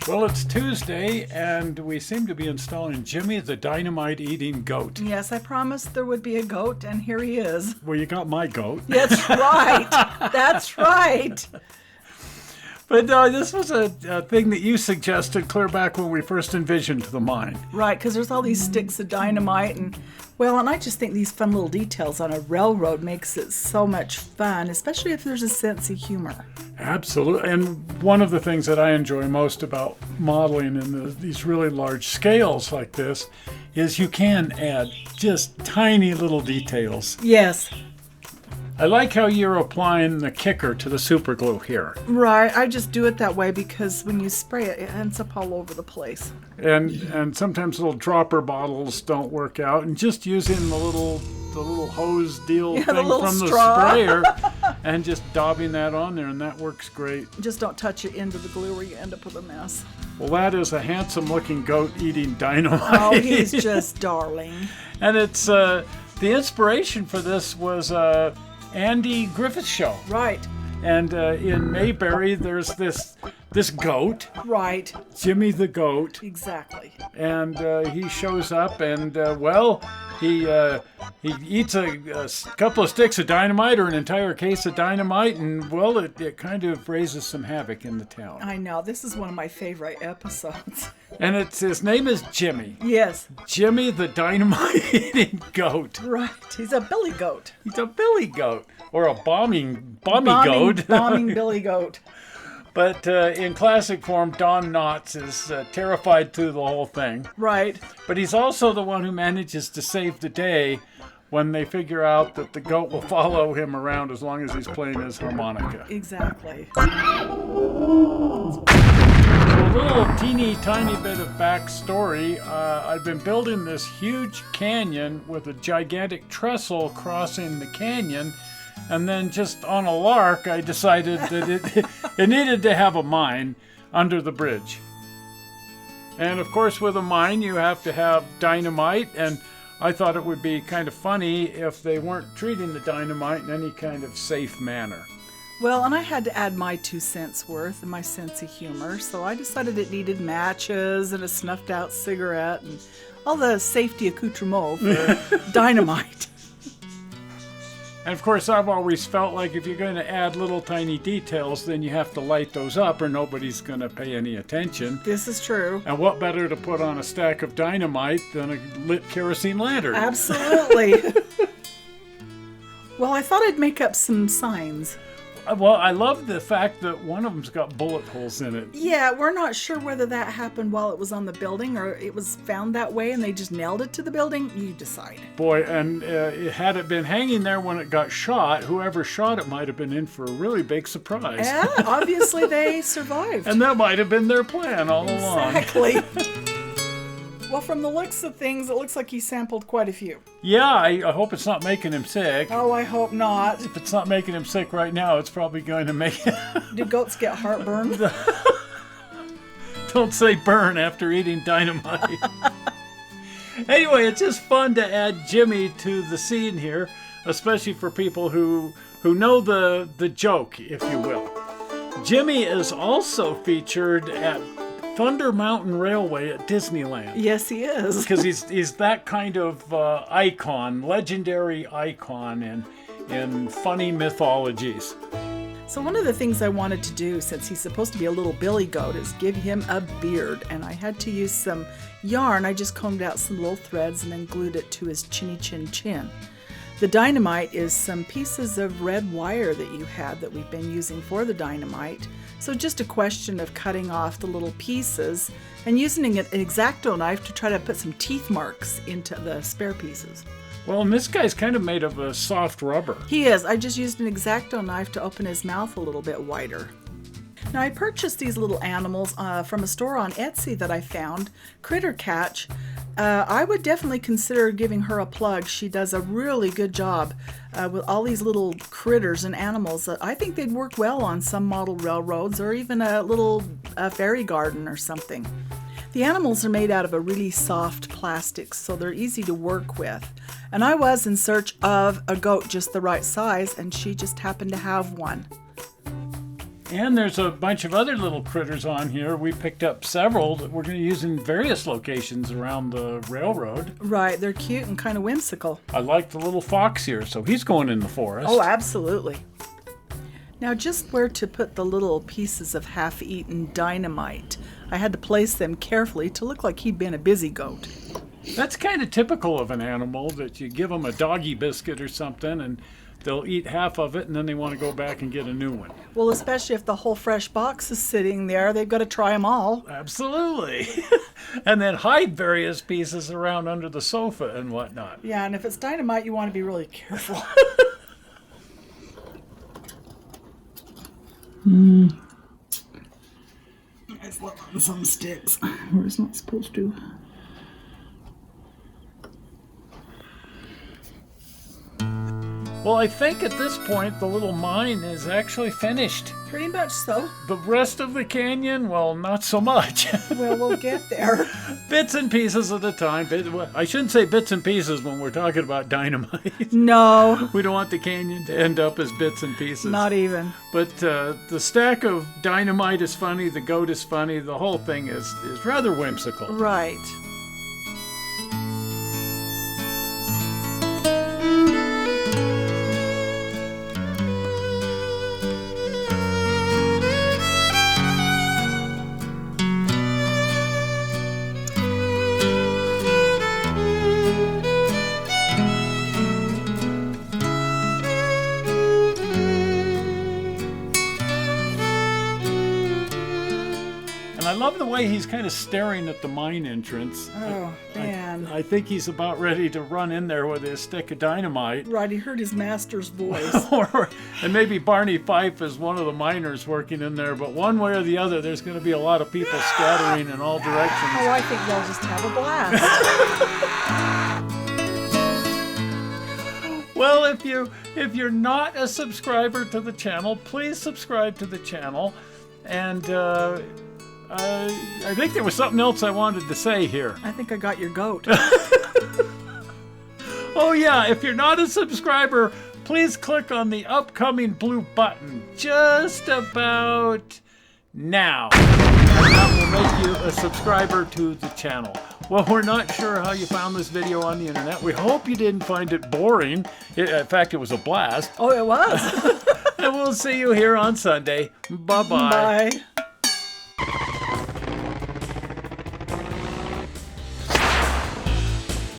Well, it's Tuesday, and we seem to be installing Jimmy the Dynamite-eating goat. Yes, I promised there would be a goat, and here he is. Well, you got my goat. That's right. That's right. But this was a thing that you suggested clear back when we first envisioned the mine. Right, because there's all these sticks of dynamite, and I just think these fun little details on a railroad makes it so much fun, especially if there's a sense of humor. Absolutely. And one of the things that I enjoy most about modeling in these really large scales like this is you can add just tiny little details. Yes. I like how you're applying the kicker to the super glue here. Right, I just do it that way because when you spray it, it ends up all over the place. And sometimes little dropper bottles don't work out, and just using the little hose deal thing from the sprayer and just daubing that on there, and that works great. Just don't touch it into the glue or you end up with a mess. Well, that is a handsome looking goat eating dynamite. Oh, he's just darling. And it's the inspiration for this was Andy Griffith Show. Right. And in Mayberry, there's this goat. Right. Jimmy the goat. Exactly. And he shows up, and he eats a couple of sticks of dynamite or an entire case of dynamite, and it kind of raises some havoc in the town. I know. This is one of my favorite episodes. And his name is Jimmy. Yes. Jimmy the Dynamite-eating goat. Right. He's a billy goat. He's a billy goat. Or a bombing goat. Bombing billy goat. But in classic form, Don Knotts is terrified through the whole thing. Right. But he's also the one who manages to save the day when they figure out that the goat will follow him around as long as he's playing his harmonica. Exactly. A little teeny tiny bit of backstory. I've been building this huge canyon with a gigantic trestle crossing the canyon, and then just on a lark I decided that it needed to have a mine under the bridge. And of course with a mine you have to have dynamite, and I thought it would be kind of funny if they weren't treating the dynamite in any kind of safe manner. Well, and I had to add my 2 cents worth and my sense of humor, so I decided it needed matches and a snuffed out cigarette and all the safety accoutrements for dynamite. And of course I've always felt like if you're going to add little tiny details, then you have to light those up or nobody's going to pay any attention. This is true. And what better to put on a stack of dynamite than a lit kerosene lantern? Absolutely. Well, I thought I'd make up some signs. Well, I love the fact that one of them's got bullet holes in it. Yeah, we're not sure whether that happened while it was on the building or it was found that way and they just nailed it to the building. You decide. Boy, and had it been hanging there when it got shot, whoever shot it might have been in for a really big surprise. Yeah, obviously they survived. And that might have been their plan all along. Exactly. Well, from the looks of things, it looks like he sampled quite a few. Yeah, I hope it's not making him sick. Oh, I hope not. If it's not making him sick right now, it's probably going to make him... Do goats get heartburn? Don't say burn after eating dynamite. Anyway, it's just fun to add Jimmy to the scene here, especially for people who know the joke, if you will. Jimmy is also featured at Thunder Mountain Railway at Disneyland. Yes, he is. Because he's that kind of icon, legendary icon in funny mythologies. So one of the things I wanted to do, since he's supposed to be a little billy goat, is give him a beard. And I had to use some yarn. I just combed out some little threads and then glued it to his chinny chin chin. The dynamite is some pieces of red wire that you had that we've been using for the dynamite. So just a question of cutting off the little pieces and using an X-Acto knife to try to put some teeth marks into the spare pieces. Well, and this guy's kind of made of a soft rubber. He is. I just used an X-Acto knife to open his mouth a little bit wider. Now, I purchased these little animals from a store on Etsy that I found, Critter Catch. I would definitely consider giving her a plug. She does a really good job with all these little critters and animals that I think they'd work well on some model railroads or even a little fairy garden or something. The animals are made out of a really soft plastic, so they're easy to work with. And I was in search of a goat just the right size, and she just happened to have one. And there's a bunch of other little critters on here. We picked up several that we're going to use in various locations around the railroad. Right, they're cute and kind of whimsical. I like the little fox here, so he's going in the forest. Oh, absolutely. Now, just where to put the little pieces of half-eaten dynamite. I had to place them carefully to look like he'd been a busy goat. That's kind of typical of an animal, that you give them a doggy biscuit or something, and they'll eat half of it, and then they want to go back and get a new one. Well, especially if the whole fresh box is sitting there, they've got to try them all. Absolutely. And then hide various pieces around under the sofa and whatnot. Yeah, and if it's dynamite, you want to be really careful. I slept on some sticks where it's not supposed to. Well, I think at this point the little mine is actually finished. Pretty much so. The rest of the canyon, well, not so much. Well, we'll get there. Bits and pieces at a time. I shouldn't say bits and pieces when we're talking about dynamite. No. We don't want the canyon to end up as bits and pieces. Not even. But the stack of dynamite is funny, the goat is funny, the whole thing is rather whimsical. Right. I love the way he's kind of staring at the mine entrance. Oh, man. I think he's about ready to run in there with his stick of dynamite. Right, he heard his master's voice. And maybe Barney Fife is one of the miners working in there, but one way or the other, there's going to be a lot of people scattering in all directions. Oh, I think they'll just have a blast. Well, if you're not a subscriber to the channel, please subscribe to the channel. And I think there was something else I wanted to say here. I think I got your goat. Oh yeah, if you're not a subscriber, please click on the upcoming blue button just about now. And that will make you a subscriber to the channel. Well, we're not sure how you found this video on the internet. We hope you didn't find it boring. In fact, it was a blast. Oh, it was. And we'll see you here on Sunday. Bye-bye. Bye.